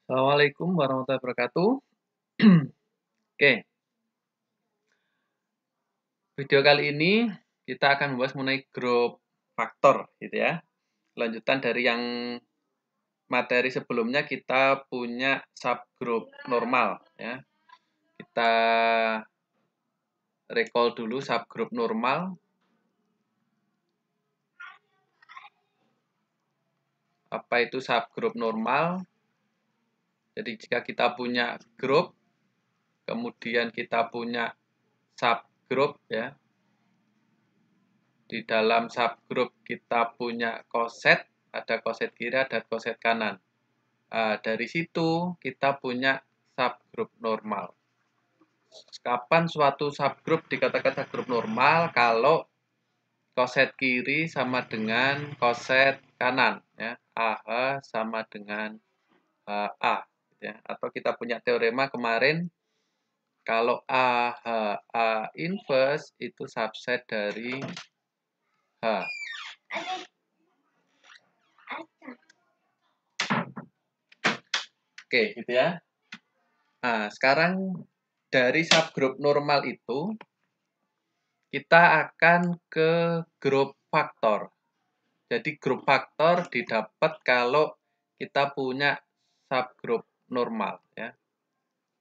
Assalamualaikum warahmatullahi wabarakatuh. Oke, video kali ini kita akan membahas mengenai grup faktor, gitu ya. Lanjutan dari yang materi sebelumnya kita punya subgroup normal, ya. Kita recall dulu subgroup normal. Apa itu subgroup normal? Jadi jika kita punya grup, kemudian kita punya subgroup, ya. Di dalam subgroup kita punya koset, ada koset kiri, ada koset kanan. Dari situ kita punya subgroup normal. Kapan suatu subgroup dikatakan subgroup normal? Kalau koset kiri sama dengan koset kanan, ya. AH sama dengan HA, ya. Atau kita punya teorema kemarin, kalau AHA inverse itu subset dari H. Oke, gitu ya. Nah, sekarang dari subgroup normal itu kita akan ke grup faktor. Jadi grup faktor didapat kalau kita punya subgroup normal, ya.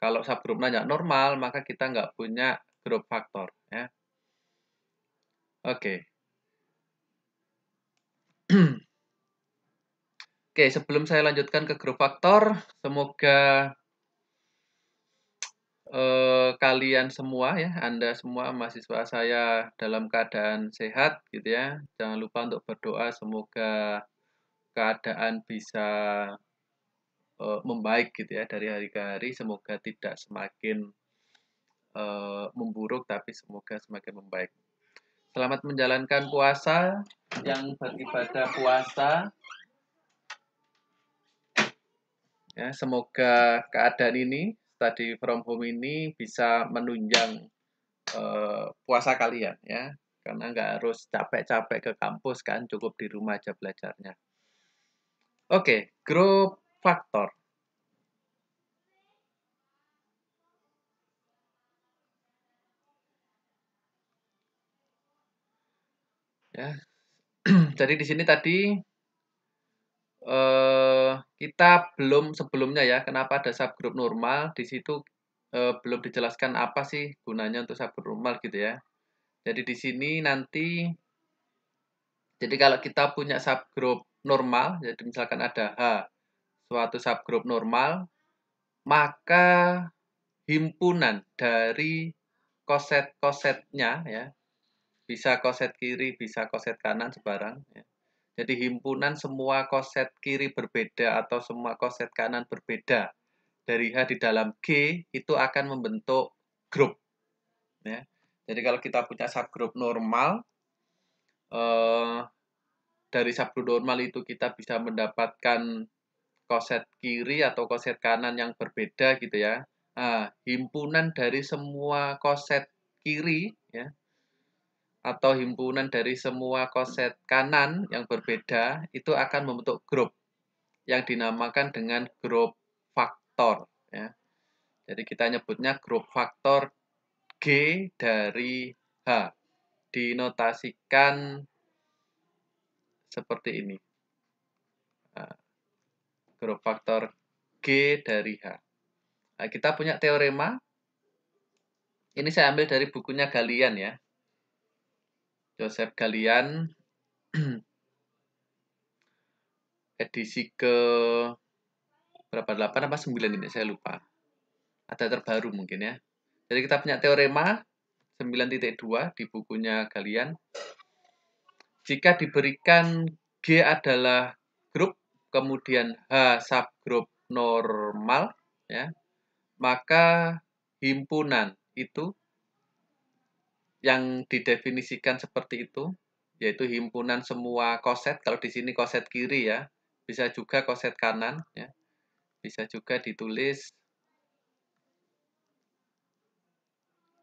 Kalau subgroupnya nggak normal, maka kita nggak punya grup faktor, ya. Oke. Oke, sebelum saya lanjutkan ke grup faktor, semoga kalian semua, ya, Anda semua mahasiswa saya dalam keadaan sehat, gitu ya. Jangan lupa untuk berdoa semoga keadaan bisa membaik, gitu ya, dari hari ke hari. Semoga tidak semakin memburuk, tapi semoga semakin membaik. Selamat menjalankan puasa, yang beribadah puasa. Ya, semoga keadaan ini, study from home ini bisa menunjang puasa kalian, ya. Karena nggak harus capek-capek ke kampus kan, cukup di rumah aja belajarnya. Oke, grup faktor. Ya. Jadi di sini tadi kita belum sebelumnya, ya, kenapa ada subgroup normal, di situ belum dijelaskan apa sih gunanya untuk subgroup normal, gitu ya. Jadi di sini nanti, jadi kalau kita punya subgroup normal, jadi misalkan ada H, suatu subgroup normal, maka himpunan dari koset-kosetnya, ya, bisa koset kiri, bisa koset kanan, sebarang, ya. Jadi himpunan semua koset kiri berbeda atau semua koset kanan berbeda dari H di dalam G itu akan membentuk grup, ya. Jadi kalau kita punya subgroup normal, dari subgroup normal itu kita bisa mendapatkan koset kiri atau koset kanan yang berbeda, gitu ya. Nah, himpunan dari semua koset kiri, ya, atau himpunan dari semua koset kanan yang berbeda itu akan membentuk grup yang dinamakan dengan grup faktor, ya. Jadi kita nyebutnya grup faktor G dari H. Dinotasikan seperti ini. Nah, grup faktor G dari H. Nah, kita punya teorema. Ini saya ambil dari bukunya Galian, ya. Joseph Galian. Edisi ke berapa, 8 apa 9 ini, saya lupa. Ada terbaru mungkin, ya. Jadi kita punya teorema 9.2 di bukunya Galian. Jika diberikan G adalah grup, kemudian H subgroup normal, ya, maka himpunan itu yang didefinisikan seperti itu, yaitu himpunan semua koset. Kalau di sini koset kiri, ya, bisa juga koset kanan, ya. Bisa juga ditulis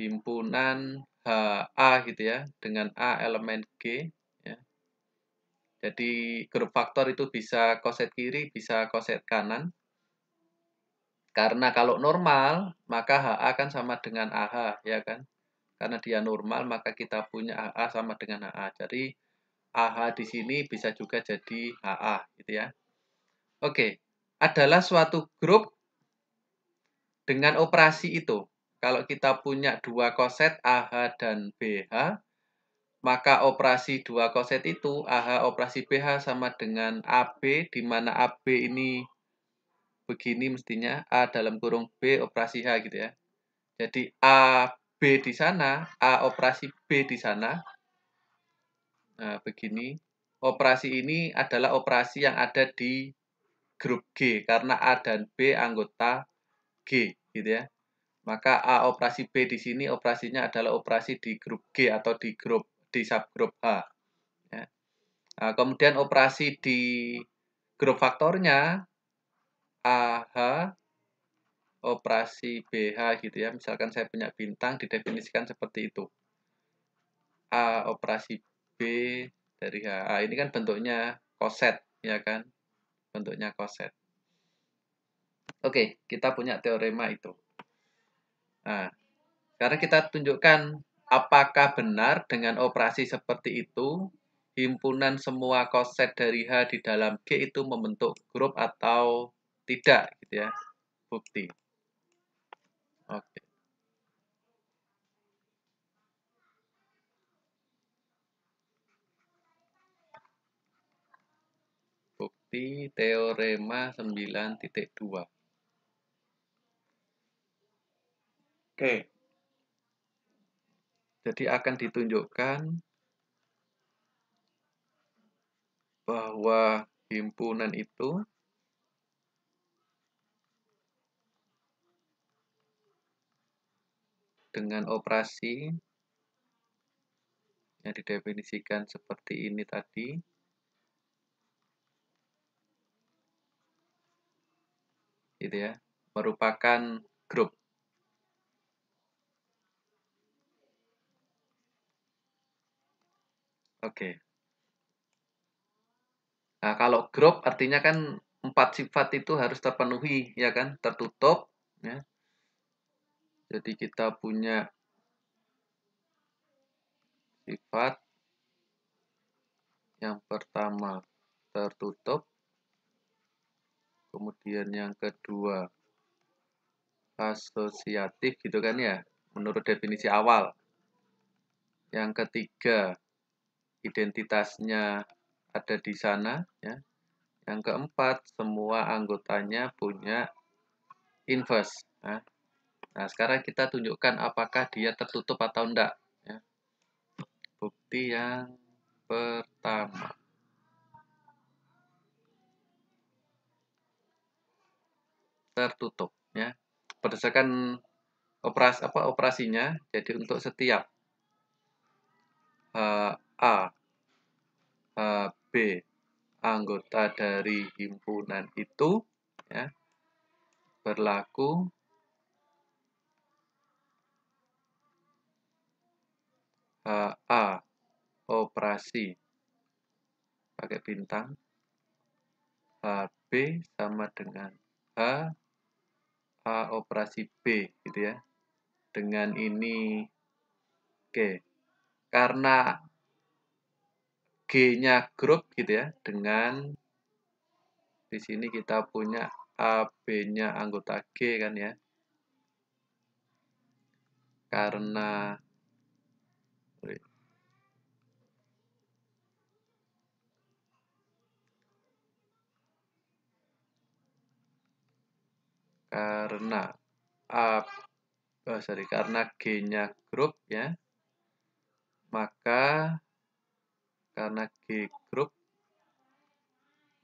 himpunan HA, gitu ya, dengan A elemen G, ya. Jadi grup faktor itu bisa koset kiri, bisa koset kanan. Karena kalau normal, maka HA kan sama dengan AH, ya kan? Karena dia normal, maka kita punya HA sama dengan HA. Jadi, AH di sini bisa juga jadi HA, gitu ya. Oke, adalah suatu grup dengan operasi itu. Kalau kita punya dua koset AH dan BH, maka operasi dua koset itu, AH operasi BH sama dengan AB, di mana AB ini begini mestinya, A dalam kurung B operasi H gitu ya. Jadi A, B di sana, A operasi B di sana. Nah, begini. Operasi ini adalah operasi yang ada di grup G, karena A dan B anggota G, gitu ya. Maka A operasi B di sini operasinya adalah operasi di grup G atau di subgrup H. Ya. Nah, kemudian operasi di grup faktornya AH operasi BH gitu ya. Misalkan saya punya bintang didefinisikan seperti itu. A operasi B dari H. A ini kan bentuknya koset ya kan? Bentuknya koset. Oke, kita punya teorema itu. Nah, sekarang kita tunjukkan apakah benar dengan operasi seperti itu himpunan semua koset dari H di dalam G itu membentuk grup atau tidak gitu ya. Bukti. Oke. Bukti teorema 9.2. Oke. Jadi akan ditunjukkan bahwa himpunan itu dengan operasi yang didefinisikan seperti ini tadi gitu ya, merupakan grup. Oke. Nah, kalau grup artinya kan 4 sifat itu harus terpenuhi ya kan, tertutup ya. Jadi kita punya sifat yang pertama tertutup, kemudian yang kedua asosiatif gitu kan ya, menurut definisi awal. Yang ketiga identitasnya ada di sana ya. Yang keempat semua anggotanya punya inverse. Nah, sekarang kita tunjukkan apakah dia tertutup atau enggak ya. Bukti yang pertama. Tertutup ya. Berdasarkan operasinya, jadi untuk setiap A, B anggota dari himpunan itu ya, berlaku A operasi pakai bintang, B sama dengan A operasi B gitu ya. Dengan ini oke. Karena G-nya grup gitu ya, dengan di sini kita punya AB-nya anggota G kan ya. Karena karena G-nya grup ya, maka karena G grup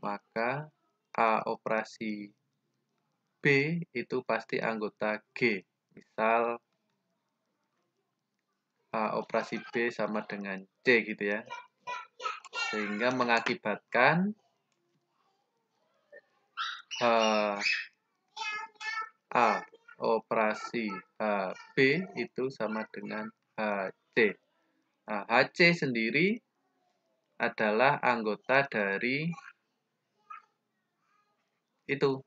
maka A operasi B itu pasti anggota G. Misal A operasi B sama dengan C gitu ya. Sehingga mengakibatkan A operasi B itu sama dengan HC. Nah, HC sendiri adalah anggota dari itu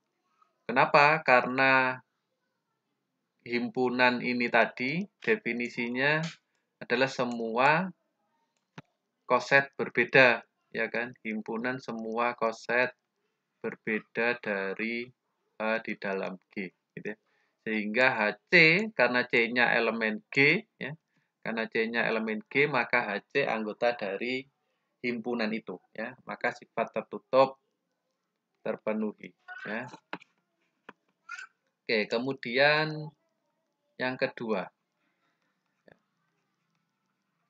Kenapa? Karena himpunan ini tadi definisinya adalah semua koset berbeda, ya kan? Himpunan semua koset berbeda dari di dalam G, gitu ya. Sehingga HC karena C-nya elemen G, ya, karena C-nya elemen G maka HC anggota dari himpunan itu, ya. Maka sifat tertutup terpenuhi, ya. Oke, kemudian yang kedua,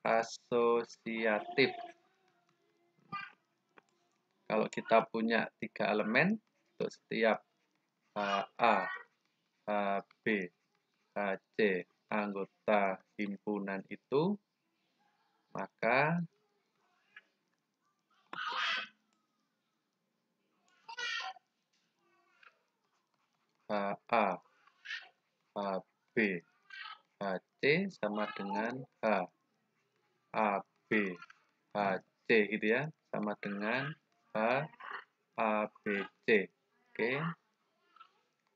asosiatif. Kalau kita punya 3 elemen untuk setiap HA, HB, HC anggota himpunan itu, maka HA, HB, HC sama dengan H, AB, HC gitu ya, sama dengan H, ABC. Oke.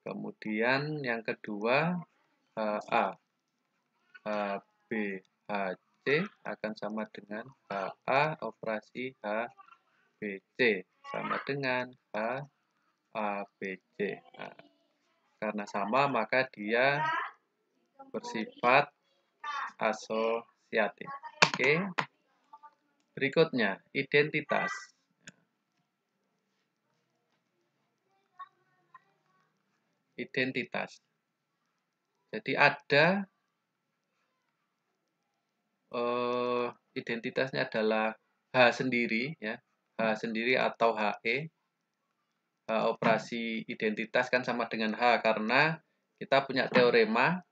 Kemudian yang kedua HA, HB, HC akan sama dengan HA operasi HBC sama dengan HABC. Nah, karena sama maka dia bersifat asosiatif. Oke. Berikutnya, identitas. Identitas. Jadi ada identitasnya adalah H sendiri, ya, H sendiri atau HE. H operasi identitas kan sama dengan H karena kita punya teorema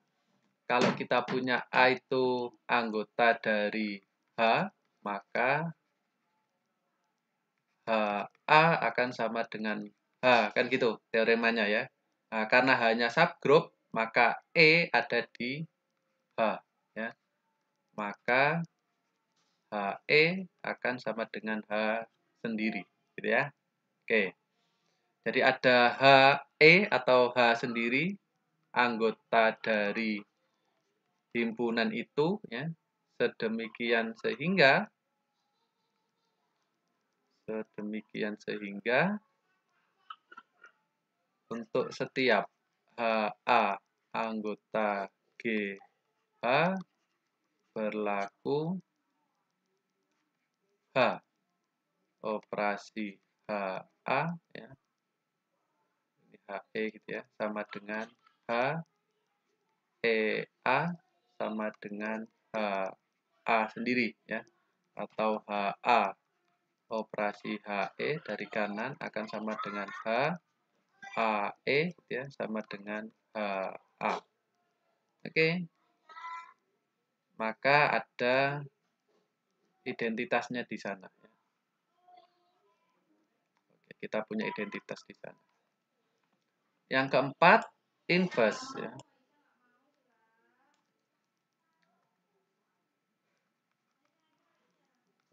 kalau kita punya A itu anggota dari H, maka HA akan sama dengan H, kan gitu teoremanya ya. Nah, karena hanya subgroup, maka E ada di H, ya. Maka HE akan sama dengan H sendiri, gitu ya. Oke. Jadi ada HE atau H sendiri, anggota dari himpunan itu, ya. Sedemikian sehingga untuk setiap HA anggota GH berlaku H operasi HA, ya. Ini HE gitu ya, sama dengan HEA sama dengan HA sendiri, ya. Atau HA operasi HE dari kanan akan sama dengan HAE, ya, sama dengan HA. Oke. Maka ada identitasnya di sana. Oke, kita punya identitas di sana. Yang keempat, inverse, ya.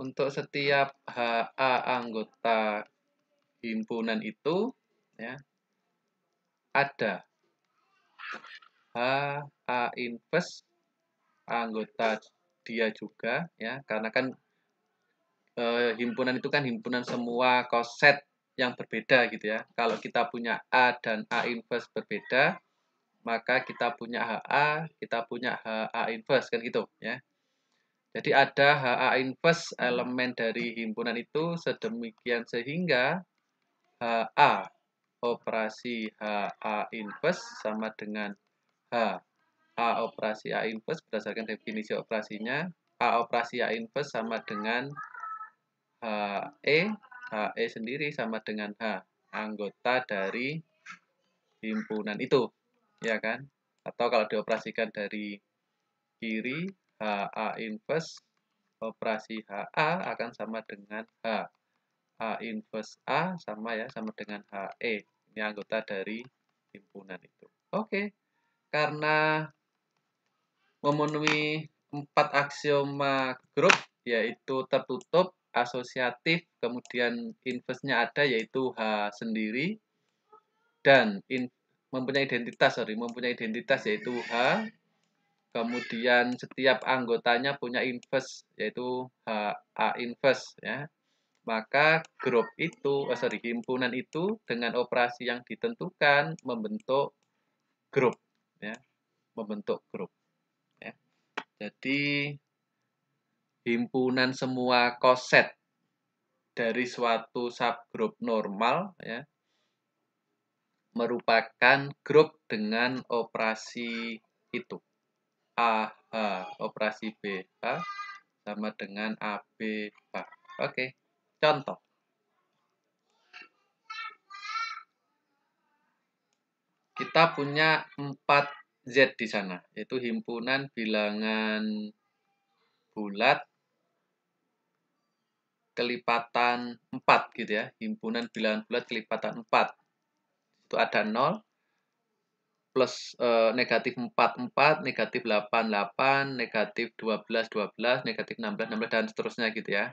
Untuk setiap HA anggota himpunan itu, ya, ada HA inverse anggota dia juga, ya, karena kan himpunan itu kan himpunan semua koset yang berbeda gitu ya. Kalau kita punya A dan A inverse berbeda, maka kita punya HA, kita punya HA inverse kan gitu ya. Jadi ada HA inverse elemen dari himpunan itu sedemikian sehingga HA operasi HA inverse sama dengan HA operasi A inverse berdasarkan definisi operasinya. A operasi A inverse sama dengan HE sendiri sama dengan H, anggota dari himpunan itu, ya kan? Atau kalau dioperasikan dari kiri, HA inverse operasi HA akan sama dengan H. H inverse A sama ya, sama dengan HE. Ini anggota dari himpunan itu. Oke, karena memenuhi 4 aksioma grup, yaitu tertutup, asosiatif, kemudian inverse-nya ada yaitu H sendiri, dan mempunyai identitas yaitu H. Kemudian setiap anggotanya punya inverse yaitu A inverse ya. Maka grup itu, himpunan itu dengan operasi yang ditentukan membentuk grup ya, membentuk grup ya. Jadi himpunan semua koset dari suatu subgrup normal ya merupakan grup dengan operasi itu. AH operasi BH sama dengan ABH. Oke, contoh. Kita punya 4Z di sana, yaitu himpunan bilangan bulat kelipatan 4 gitu ya. Himpunan bilangan bulat kelipatan 4. Itu ada 0 plus negatif 4, 4, negatif 8, 8, negatif 12, 12, negatif 16, 16, dan seterusnya gitu ya.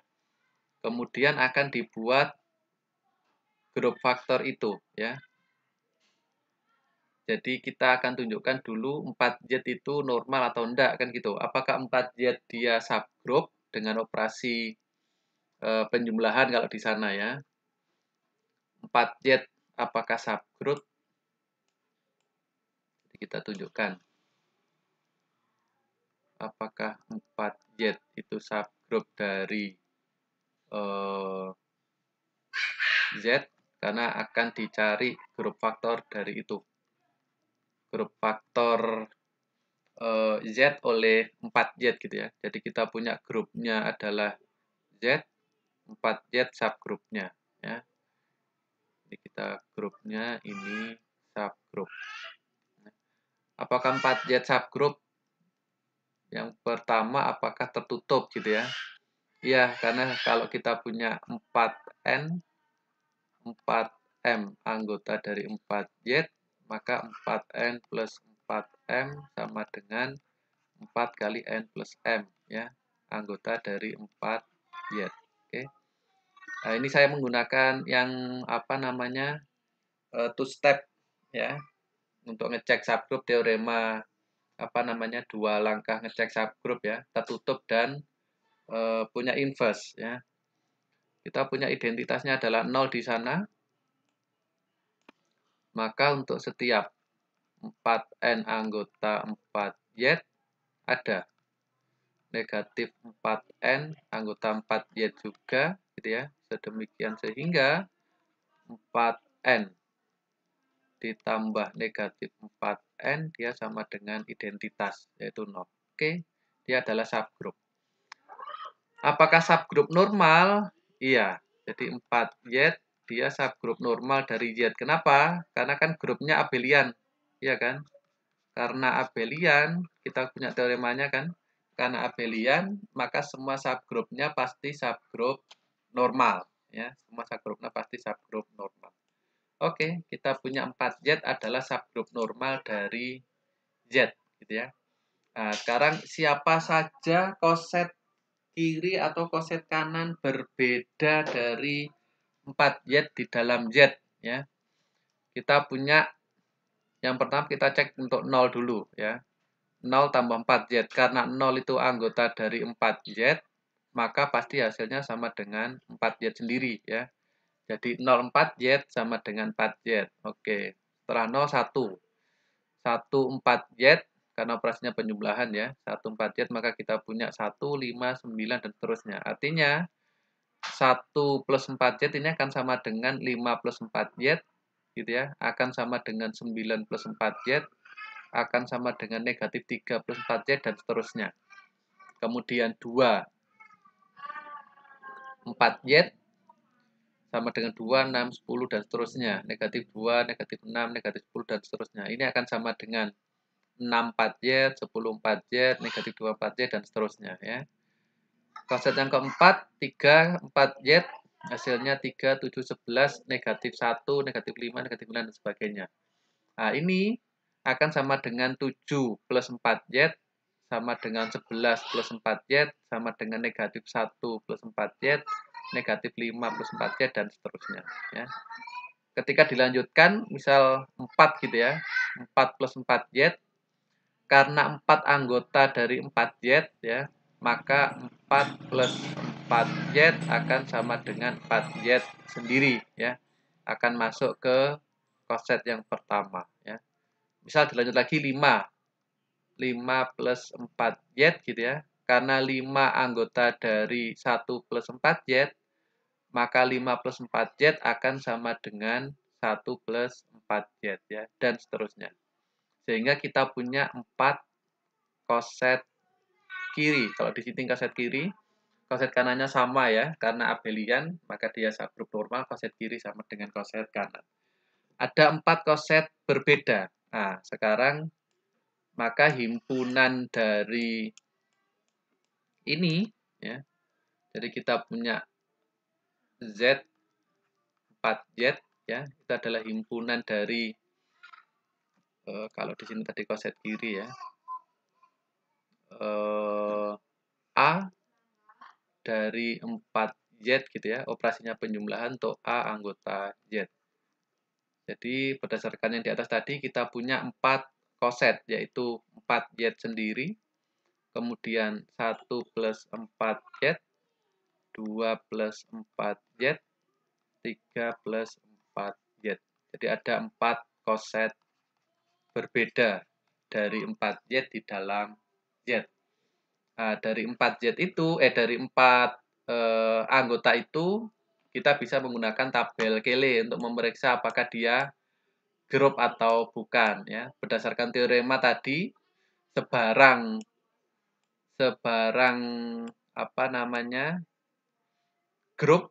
Kemudian akan dibuat grup faktor itu ya. Jadi kita akan tunjukkan dulu 4Z itu normal atau enggak kan gitu. Apakah 4Z dia subgrup dengan operasi penjumlahan kalau di sana ya. 4Z apakah subgrup? Jadi kita tunjukkan. Apakah 4Z itu subgrup dari Z? Karena akan dicari grup faktor dari itu. Grup faktor Z oleh 4Z gitu ya. Jadi kita punya grupnya adalah Z, 4Z subgrupnya ya. Jadi kita grupnya ini subgrup. Apakah 4Z subgrup? Yang pertama apakah tertutup gitu ya. Iya, karena kalau kita punya 4N 4M anggota dari 4Z, maka 4N plus 4M sama dengan 4 kali N plus M ya, anggota dari 4Z. Oke. Nah, ini saya menggunakan yang apa namanya two step ya untuk ngecek subgroup, teorema apa namanya 2 langkah ngecek subgroup ya, tertutup dan punya inverse ya. Kita punya identitasnya adalah 0 di sana. Maka untuk setiap 4N anggota 4Z ada negatif 4N anggota 4Z juga gitu ya. Sedemikian sehingga 4N ditambah negatif 4N dia sama dengan identitas yaitu 0. Oke, dia adalah subgroup. Apakah subgroup normal? Iya. Jadi 4Z dia subgroup normal dari Z. Kenapa? Karena kan grupnya abelian. Iya kan? Karena abelian, kita punya teoremanya kan? Karena abelian, maka semua subgrupnya pasti subgroup normal. Ya, semua subgrupnya pasti subgroup normal. Oke, kita punya 4Z adalah subgroup normal dari Z. Gitu ya. Nah, sekarang siapa saja koset kiri atau koset kanan berbeda dari 4Z di dalam Z ya. Kita punya yang pertama kita cek untuk 0 dulu ya. 0 tambah 4Z karena 0 itu anggota dari 4Z, maka pasti hasilnya sama dengan 4Z sendiri ya. Jadi 0 4Z sama dengan 4Z. Oke. Setelah 0 1. 1 4Z karena operasinya penjumlahan ya. 1 4Z maka kita punya 1 5 9 dan seterusnya. Artinya 1 plus 4Z ini akan sama dengan 5 plus 4Z gitu ya, akan sama dengan 9 plus 4Z, akan sama dengan negatif 3 plus 4Z dan seterusnya. Kemudian 2 4Z sama dengan 2, 6, 10 dan seterusnya. Negatif 2, negatif 6, negatif 10 dan seterusnya. Ini akan sama dengan 6 4Z, 10 4Z, negatif 2 4Z dan seterusnya ya. Koset yang keempat, 3 4Z, hasilnya 3, 7, 11, negatif 1, negatif 5, negatif 9, dan sebagainya. Nah, ini akan sama dengan 7 plus 4Z, sama dengan 11 plus 4Z, sama dengan negatif 1 plus 4Z, negatif 5 plus 4Z, dan seterusnya. Ya. ketika dilanjutkan, misal 4 gitu ya, 4 plus 4Z, karena 4 anggota dari 4Z ya, maka 4 plus 4Z akan sama dengan 4Z sendiri ya, akan masuk ke koset yang pertama ya. Misal dilanjut lagi 5 plus 4Z gitu ya, karena 5 anggota dari 1 plus 4Z, maka 5 plus 4Z akan sama dengan 1 plus 4Z ya, dan seterusnya. Sehingga kita punya 4 koset kiri. Kalau di sini koset kiri, koset kanannya sama ya, karena abelian, maka dia subgrup normal, koset kiri sama dengan koset kanan. Ada 4 koset berbeda. Nah, sekarang maka himpunan dari ini ya. Jadi kita punya Z 4Z ya, itu adalah himpunan dari kalau di sini tadi koset kiri ya. A dari 4Z gitu ya, operasinya penjumlahan untuk A anggota Z. Jadi berdasarkan yang di atas tadi kita punya 4 koset, yaitu 4Z sendiri, kemudian 1 plus 4Z, 2 plus 4Z, 3 plus 4Z. Jadi ada 4 koset berbeda dari 4Z di dalam Z. Nah, dari 4Z itu, dari 4 anggota itu, kita bisa menggunakan tabel Cayley untuk memeriksa apakah dia grup atau bukan ya. Berdasarkan teorema tadi, sebarang apa namanya? Grup,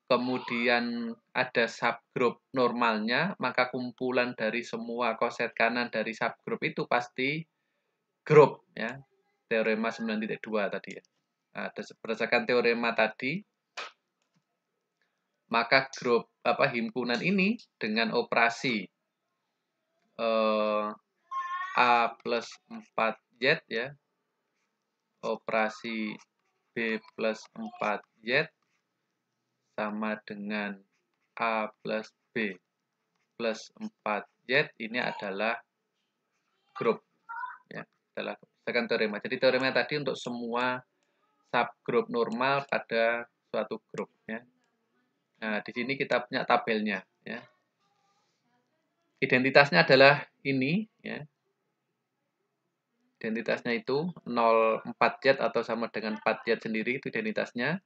kemudian ada subgrup normalnya, maka kumpulan dari semua koset kanan dari subgrup itu pasti grup ya. Teorema 9.2 tadi ya. Nah, berdasarkan teorema tadi, maka grup himpunan ini dengan operasi A plus 4Z ya, operasi B plus 4Z sama dengan A plus B plus 4Z, ini adalah grup ya, adalah berdasarkan teorema. Jadi teorema tadi untuk semua subgrup normal pada suatu grup ya. Nah, di sini kita punya tabelnya ya. Identitasnya adalah ini ya. Identitasnya itu 0,4Z atau sama dengan 4Z sendiri, itu identitasnya.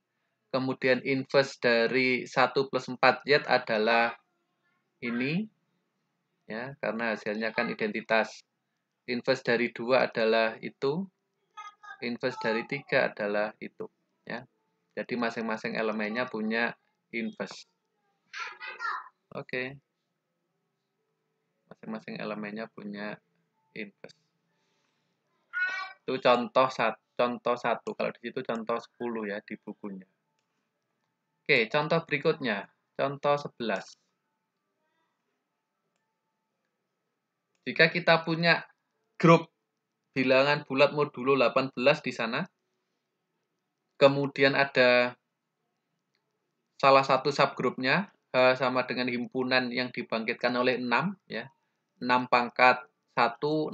Kemudian inverse dari 1 plus 4Z adalah ini ya, karena hasilnya kan identitas. Inverse dari 2 adalah itu. Inverse dari 3 adalah itu ya. Jadi masing-masing elemennya punya inverse. Oke. Masing-masing elemennya punya inverse. Itu contoh 1. Kalau di situ contoh 10 ya di bukunya. Oke, contoh berikutnya. Contoh 11. Jika kita punya grup bilangan bulat modulo 18 di sana, kemudian ada salah satu subgrupnya sama dengan himpunan yang dibangkitkan oleh 6 ya. 6 pangkat 1 6,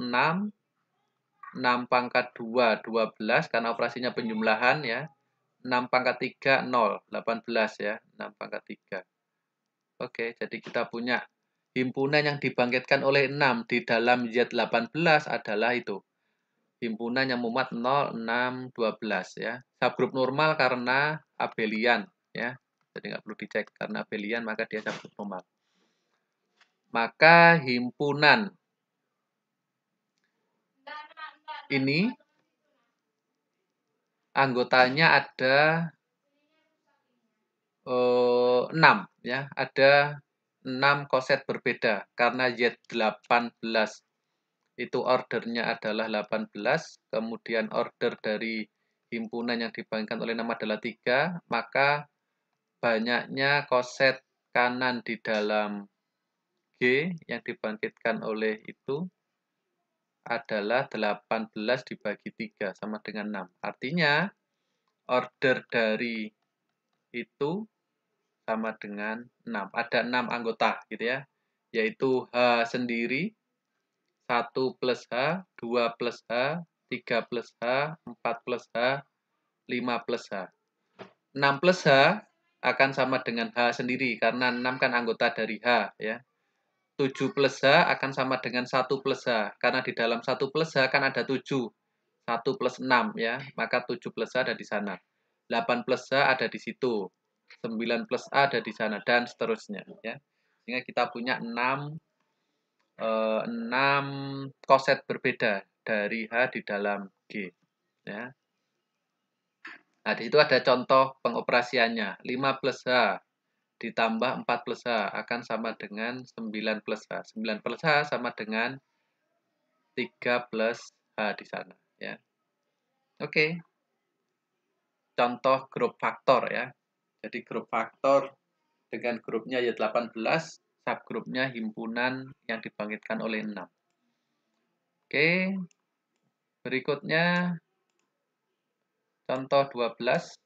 6 pangkat 2 12 karena operasinya penjumlahan ya. 6 pangkat 3 0 18 ya. 6 pangkat 3. Oke, jadi kita punya himpunan yang dibangkitkan oleh 6 di dalam Z18 adalah itu. Himpunan yang memuat 0, 6, 12 ya. Subgrup normal karena abelian ya. Jadi nggak perlu dicek karena abelian maka dia subgrup normal. Maka himpunan ini anggotanya ada 6 ya. Ada 6 koset berbeda karena Z18 itu ordernya adalah 18, kemudian order dari himpunan yang dibangkitkan oleh 6 adalah 3, maka banyaknya koset kanan di dalam G yang dibangkitkan oleh itu adalah 18 dibagi 3 sama dengan 6. Artinya order dari itu sama dengan 6. Ada 6 anggota gitu ya. Yaitu H sendiri, 1 plus H, 2 plus H, 3 plus H, 4 plus H, 5 plus H. 6 plus H akan sama dengan H sendiri, karena 6 kan anggota dari H. Ya. 7 plus H akan sama dengan 1 plus H, karena di dalam 1 plus H kan ada 7. 1 plus 6 ya, maka 7 plus H ada di sana. 8 plus H ada di situ. 9 plus A ada di sana, dan seterusnya. Ya. Sehingga kita punya 6 koset berbeda dari H di dalam G. Ya. Nah, di situ ada contoh pengoperasiannya. 5 plus H ditambah 4 plus H akan sama dengan 9 plus H. 9 plus H sama dengan 3 plus H di sana. Ya. Oke. Contoh grup faktor ya. Jadi grup faktor dengan grupnya ya 18, subgrupnya himpunan yang dibangkitkan oleh 6. Oke. Berikutnya contoh 12.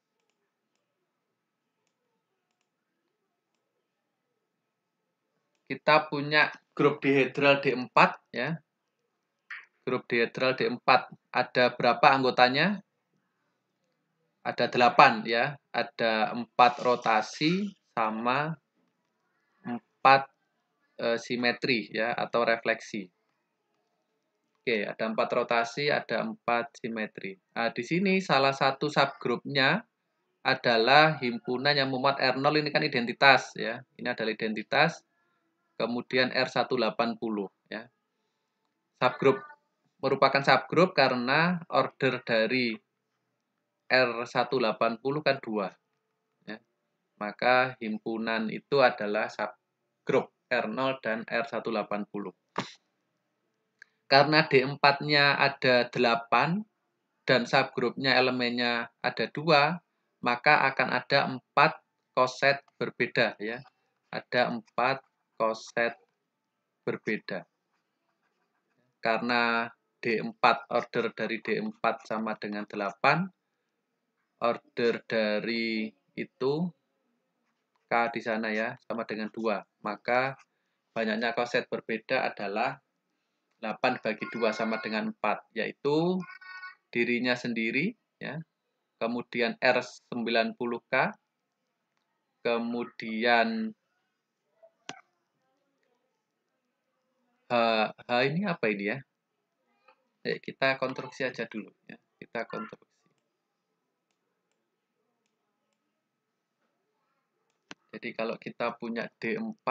Kita punya grup dihedral D4 ya. Grup dihedral D4 ada berapa anggotanya? Ada 8 ya. Ada 4 rotasi sama 4 simetri ya atau refleksi. Oke, ada 4 rotasi, ada 4 simetri. Nah, di sini salah satu subgrupnya adalah himpunan yang memuat R0, ini kan identitas ya. Ini adalah identitas. Kemudian R180 ya. Subgrup merupakan subgrup karena order dari R180 kan 2 ya. Maka himpunan itu adalah subgrup R0 dan R180. Karena D4-nya ada 8 dan subgrupnya elemennya ada 2, maka akan ada 4 koset berbeda ya. Ada 4 koset berbeda. Karena D4 order dari D4 sama dengan 8, order dari itu K di sana ya sama dengan 2. Maka banyaknya koset berbeda adalah 8 bagi 2 sama dengan 4, yaitu dirinya sendiri ya. Kemudian R90K, kemudian H ini apa ini ya? Kita konstruksi aja dulu ya. Kita konstruksi. Jadi kalau kita punya D4,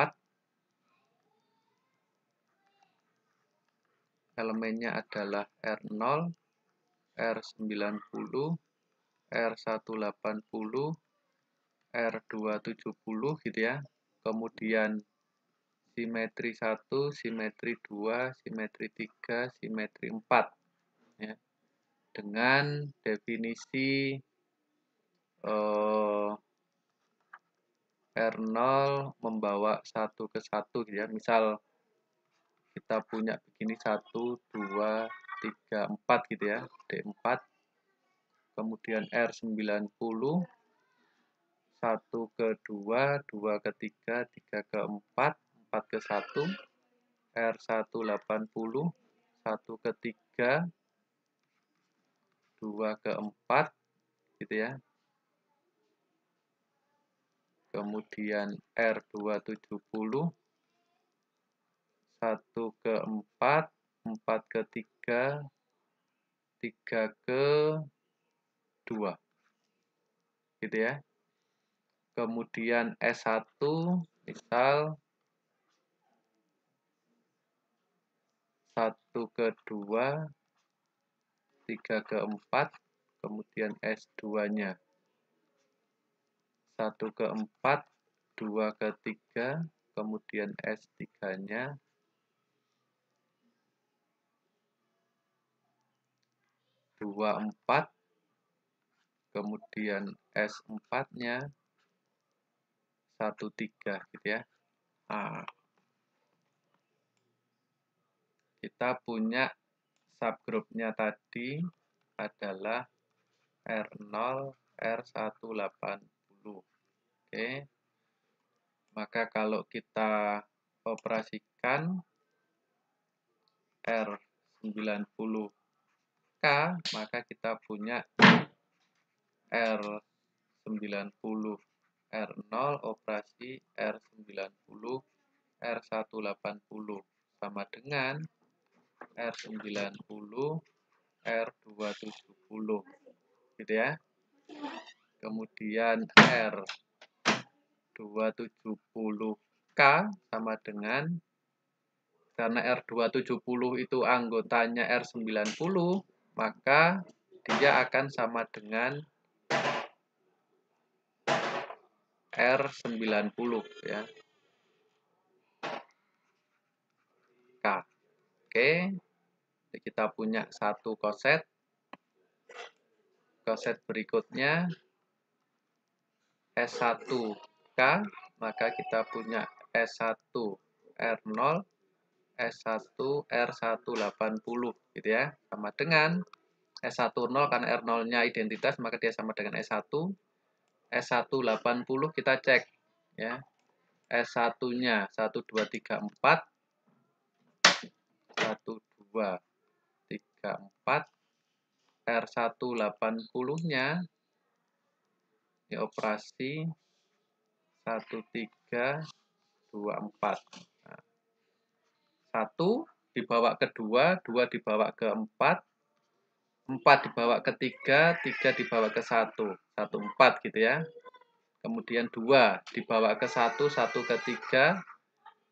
elemennya adalah R0, R90, R180, R270 gitu ya. Kemudian simetri 1, simetri 2, simetri 3, simetri 4 ya. Dengan definisi R0 membawa 1 ke 1 gitu ya. Misal kita punya begini 1, 2, 3, 4 gitu ya. D4. Kemudian R90, 1 ke 2, 2 ke 3, 3 ke 4, 4 ke 1, R180, 1 ke 3, 2 ke 4, gitu ya. Kemudian R270, 1 ke 4, 4 ke 3, 3 ke 2. Gitu ya. Kemudian S1, misal 1 ke 2, 3 ke 4, kemudian S2-nya 1 ke 4, 2 ke 3, kemudian S3-nya 2, 4, kemudian S4-nya 1, 3 gitu ya. Nah, kita punya subgrupnya tadi adalah R0, R180. Oke. Maka kalau kita operasikan R90K, maka kita punya R90 R0 operasi R90 R180 sama dengan R90 R270 gitu ya. Kemudian R270K sama dengan, karena R270 itu anggotanya R90, maka dia akan sama dengan R90 ya. K. Oke. Jadi kita punya satu koset. Koset berikutnya S1K, maka kita punya S1 R0 S1 R180 gitu ya. Sama dengan S10 karena R0-nya identitas, maka dia sama dengan S1. S180 kita cek ya. S1-nya 1 2 3 4 1 2 3 4. R180-nya dioperasi 1 3 2 4. Nah, 1 dibawa ke 2, 2 dibawa ke 4, 4 dibawa ke 3, 3 dibawa ke 1, 1 4 gitu ya. Kemudian 2 dibawa ke 1, 1 ke 3,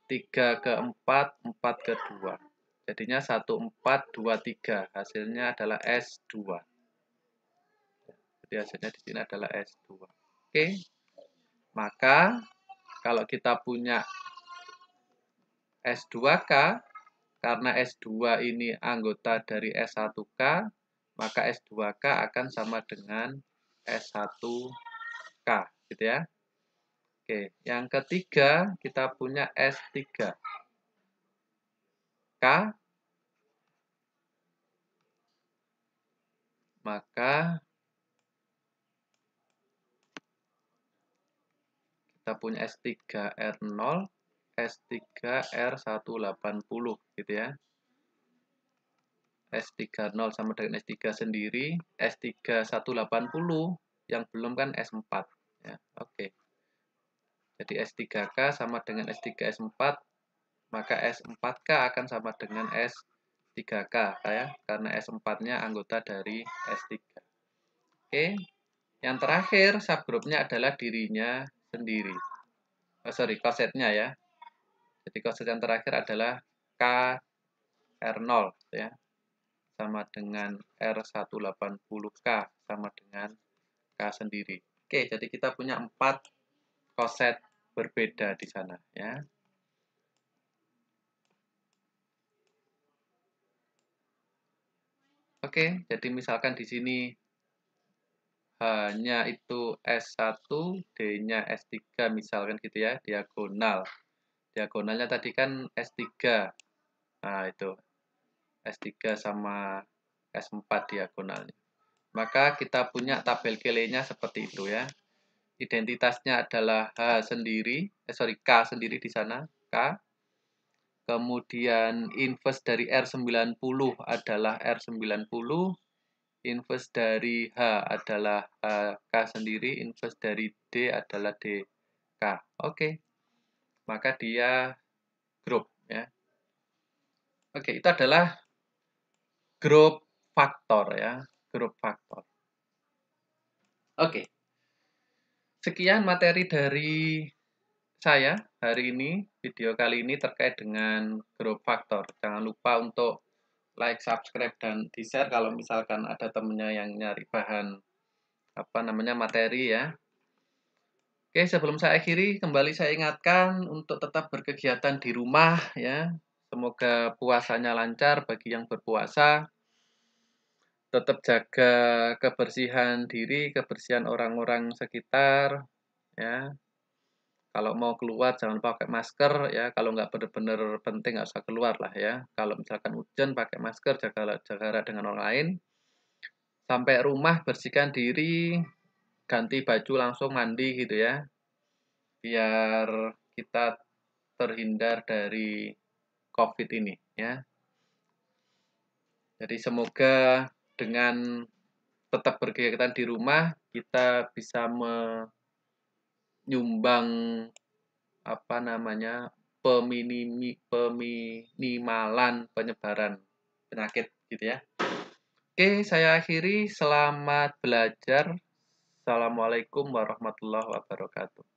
3 ke 4, 4 ke 2. Jadinya 1 4 2 3. Hasilnya adalah S2. Jadi hasilnya di sini adalah S2. Oke. Maka kalau kita punya S2K, karena S2 ini anggota dari S1K, maka S2K akan sama dengan S1K, gitu ya. Oke, yang ketiga kita punya S3K. Maka kita punya S3R0, S3R180 gitu ya. S30 sama dengan S3 sendiri, S3 180 yang belum kan S4 ya. Oke. Jadi S3K sama dengan S3 S4, maka S4K akan sama dengan S3K ya, karena S4-nya anggota dari S3. Oke. Yang terakhir subgrupnya adalah dirinya sendiri. Kosetnya ya. Jadi koset yang terakhir adalah KR0 ya. Sama dengan R180K sama dengan K sendiri. Oke, jadi kita punya 4 koset berbeda di sana ya. Oke, jadi misalkan di sini H-nya itu S1, D-nya S3 misalkan gitu ya, diagonal. Diagonalnya tadi kan S3. Nah, itu S3 sama S4 diagonalnya. Maka kita punya tabel Cayley-nya seperti itu ya. Identitasnya adalah K sendiri di sana, K. Kemudian inverse dari R90 adalah R90. Inverse dari H adalah K sendiri, inverse dari D adalah DK. Oke. Maka dia grup ya. Oke, itu adalah grup faktor ya, grup faktor. Oke. Sekian materi dari saya hari ini, video kali ini terkait dengan grup faktor. Jangan lupa untuk like, subscribe, dan di-share kalau misalkan ada temennya yang nyari bahan materi ya. Oke, sebelum saya akhiri, kembali saya ingatkan untuk tetap berkegiatan di rumah ya. Semoga puasanya lancar bagi yang berpuasa. Tetap jaga kebersihan diri, kebersihan orang-orang sekitar ya. Kalau mau keluar jangan pakai masker ya. Kalau nggak benar-benar penting nggak usah keluar lah ya. Kalau misalkan hujan pakai masker, jaga jarak dengan orang lain. Sampai rumah bersihkan diri, ganti baju langsung mandi gitu ya. Biar kita terhindar dari COVID ini ya. Jadi semoga dengan tetap berkegiatan di rumah kita bisa menyumbang peminimalan penyebaran penyakit gitu ya. Oke, saya akhiri. Selamat belajar. Assalamualaikum warahmatullahi wabarakatuh.